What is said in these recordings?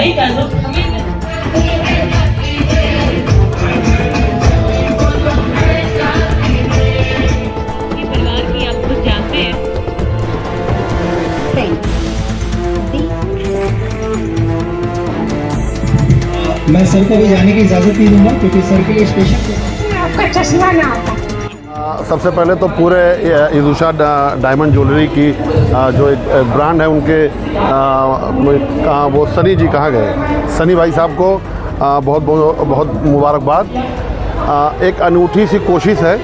सफाई का जो परिवार की आप खुद जानते हैं। मैं सर को भी जाने की इजाज़त नहीं दूंगा क्योंकि सर के लिए स्पेशल आपका चश्मा ना आता। सबसे पहले तो पूरे ईदुशा डायमंड ज्वेलरी की जो एक ब्रांड है उनके वो सनी जी कहाँ गए, सनी भाई साहब को बहुत बहुत बहुत मुबारकबाद। एक अनूठी सी कोशिश है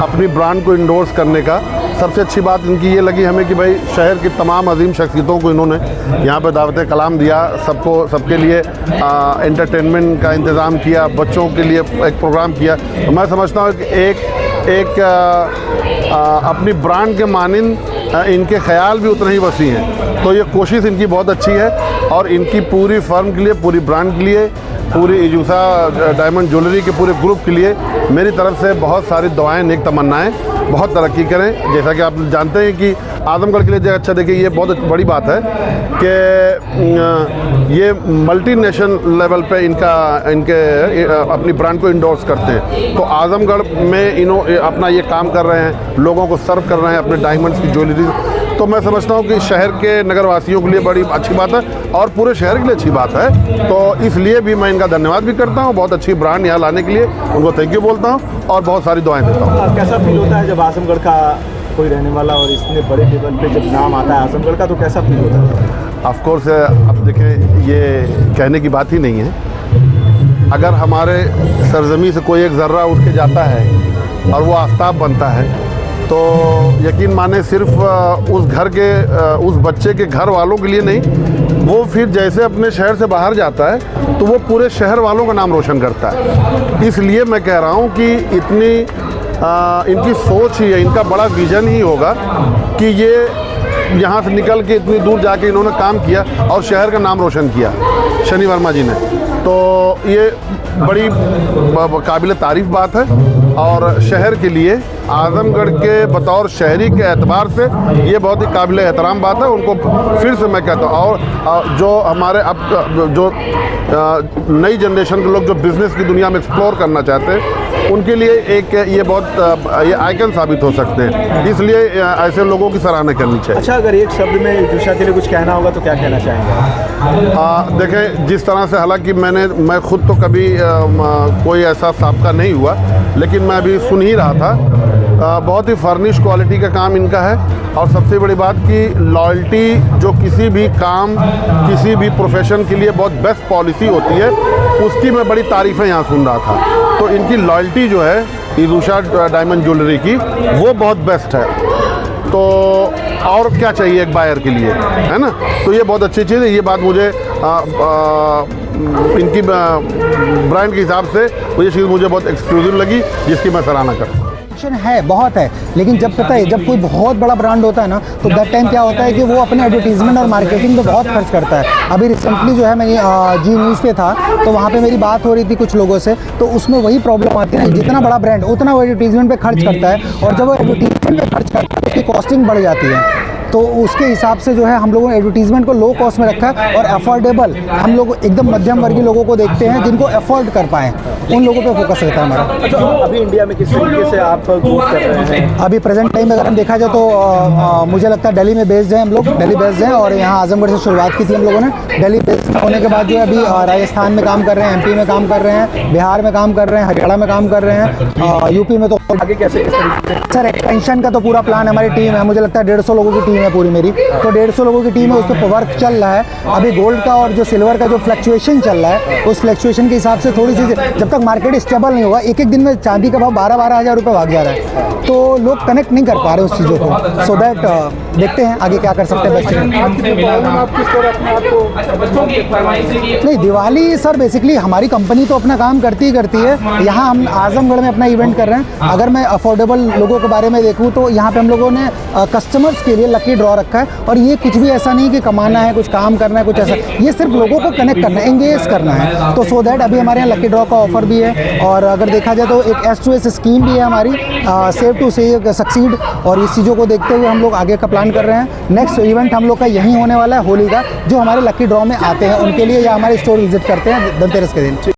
अपनी ब्रांड को इंडोर्स करने का। सबसे अच्छी बात इनकी ये लगी हमें कि भाई शहर की तमाम अजीम शख्सियतों को इन्होंने यहाँ पे दावत कलाम दिया, सबके लिए एंटरटेनमेंट का इंतज़ाम किया, बच्चों के लिए एक प्रोग्राम किया। तो मैं समझता हूँ कि एक अपनी ब्रांड के मानिंद इनके ख्याल भी उतने ही वसी हैं। तो ये कोशिश इनकी बहुत अच्छी है और इनकी पूरी फर्म के लिए, पूरी ब्रांड के लिए, पूरी ईदुशा डायमंड ज्वेलरी के पूरे ग्रुप के लिए मेरी तरफ से बहुत सारी दुआएं, नेक तमन्नाएं। बहुत तरक्की करें। जैसा कि आप जानते हैं कि आजमगढ़ के लिए जगह अच्छा देखिए, ये बहुत बड़ी बात है कि ये मल्टीनेशनल लेवल पे इनके अपनी ब्रांड को इंडोर्स करते हैं। तो आजमगढ़ में अपना ये काम कर रहे हैं, लोगों को सर्व कर रहे हैं अपने डायमंड्स की ज्वेलरी। तो मैं समझता हूँ कि शहर के नगरवासियों के लिए बड़ी अच्छी बात है और पूरे शहर के लिए अच्छी बात है। तो इसलिए भी मैं इनका धन्यवाद भी करता हूँ, बहुत अच्छी ब्रांड यहाँ लाने के लिए उनको थैंक यू बोलता हूँ और बहुत सारी दुआएं देता हूँ। कैसा फील होता है जब आजमगढ़ का कोई रहने वाला और इतने बड़े लेवल पे जब नाम आता है आजमगढ़ का, तो कैसा फील होता है? ऑफ कोर्स अब देखें, ये कहने की बात ही नहीं है। अगर हमारे सरजमी से कोई एक ज़र्रा उठ के जाता है और वो आफताब बनता है तो यकीन माने सिर्फ उस घर के उस बच्चे के घर वालों के लिए नहीं, वो फिर जैसे अपने शहर से बाहर जाता है तो वो पूरे शहर वालों का नाम रोशन करता है। इसलिए मैं कह रहा हूँ कि इतनी इनकी सोच ही है, इनका बड़ा विज़न ही होगा कि ये यहाँ से निकल के इतनी दूर जाके इन्होंने काम किया और शहर का नाम रोशन किया शनि वर्मा जी ने। तो ये बड़ी काबिल तारीफ़ बात है और शहर के लिए आजमगढ़ के बतौर शहरी के एतबार से ये बहुत ही काबिल एहतराम बात है। उनको फिर से मैं कहता हूँ और जो हमारे अब जो नई जनरेशन के लोग जो बिज़नेस की दुनिया में एक्सप्लोर करना चाहते हैं उनके लिए एक ये बहुत ये आइकन साबित हो सकते हैं। इसलिए ऐसे लोगों की सराहना करनी चाहिए। अच्छा, अगर एक शब्द में ईदुशा के लिए कुछ कहना होगा तो क्या कहना चाहेंगे? देखें, जिस तरह से हालांकि मैं खुद तो कभी कोई ऐसा साबका नहीं हुआ, लेकिन मैं अभी सुन ही रहा था, बहुत ही फर्निश क्वालिटी का काम इनका है। और सबसे बड़ी बात कि लॉयल्टी जो किसी भी काम, किसी भी प्रोफेशन के लिए बहुत बेस्ट पॉलिसी होती है, उसकी मैं बड़ी तारीफ़ें यहाँ सुन रहा था। तो इनकी लॉयल्टी जो है ईदुशा डायमंड ज्वेलरी की, वो बहुत बेस्ट है। तो और क्या चाहिए एक बायर के लिए, है ना? तो ये बहुत अच्छी चीज़ है। ये बात मुझे इनकी ब्रांड के हिसाब से ये चीज़ मुझे बहुत एक्सक्लूसिव लगी, जिसकी मैं सराहना करता हूँ। है बहुत है, लेकिन जब पता है जब कोई बहुत बड़ा ब्रांड होता है ना तो दैट टाइम क्या होता है कि वो अपने एडवर्टीजमेंट और मार्केटिंग पे बहुत खर्च करता है। अभी रिसेंटली जो है मैं जी न्यूज़ पे था तो वहाँ पे मेरी बात हो रही थी कुछ लोगों से, तो उसमें वही प्रॉब्लम आती है ना, जितना बड़ा ब्रांड उतना वो एडवर्टीजमेंट पे खर्च करता है और जब वो एडवर्टीजमेंट पे खर्च करता है उसकी कॉस्टिंग बढ़ जाती है। तो उसके हिसाब से जो है हम लोगों ने एडवर्टीजमेंट को लो कॉस्ट में रखा है और अफोर्डेबल हम लोग एकदम मध्यम वर्गीय लोगों को देखते हैं जिनको अफोर्ड कर पाएँ, उन लोगों पे फोकस रहता है हमारा। अच्छा, अभी इंडिया में किस तरीके से आप ग्रोथ कर रहे हैं? अभी प्रेजेंट टाइम में अगर हम देखा जाए तो मुझे लगता है दिल्ली में बेस्ड हैं हम लोग, दिल्ली बेस्ड हैं और यहाँ आजमगढ़ से शुरुआत की थी हम लोगों ने। दिल्ली बेस्ड होने के बाद जो है अभी राजस्थान में काम कर रहे हैं, MP में काम कर रहे हैं, बिहार में काम कर रहे हैं, हरियाणा में काम कर रहे हैं, यूपी में। तो आगे कैसे इस तरीके से? सर एक्सपेंशन का तो पूरा प्लान हमारी टीम है, मुझे लगता है 150 लोगों की टीम है पूरी मेरी, तो 150 लोगों की टीम है, उस पर वर्क चल रहा है। अभी गोल्ड का और जो सिल्वर का जो फ्लक्चुएशन चल रहा है उस फ्लक्चुएशन के हिसाब से थोड़ी सी जब तक मार्केट स्टेबल नहीं होगा, एक दिन में चांदी का भाव 12-12 हज़ार रुपये भाग जा रहा है, तो लोग कनेक्ट नहीं कर पा रहे उस चीज़ों को। सो दैट देखते हैं आगे क्या कर सकते हैं। नहीं, दिवाली सर बेसिकली हमारी कंपनी तो अपना काम करती ही करती है। यहाँ हम आजमगढ़ में अपना इवेंट कर रहे हैं। अगर मैं अफोर्डेबल लोगों के बारे में देखूँ तो यहाँ पे हम लोगों ने कस्टमर्स के लिए लकी ड्रॉ रखा है। और ये कुछ भी ऐसा नहीं कि कमाना है, कुछ काम करना है, कुछ ऐसा, ये सिर्फ लोगों को कनेक्ट करना है, एंगेज करना है। तो सो दैट अभी हमारे यहाँ लकी ड्रॉ का ऑफर भी है। और अगर देखा जाए तो एक S2S स्कीम भी है हमारी, सेव टू सक्सीड। और इस चीज़ों को देखते हुए हम लोग आगे का प्लान कर रहे हैं। नेक्स्ट इवेंट हम लोग का यहीं होने वाला है होली का, जो हमारे लकी ड्रॉ में आते हैं उनके लिए, या हमारे स्टोर विजिट करते हैं धनतेरस के दिन।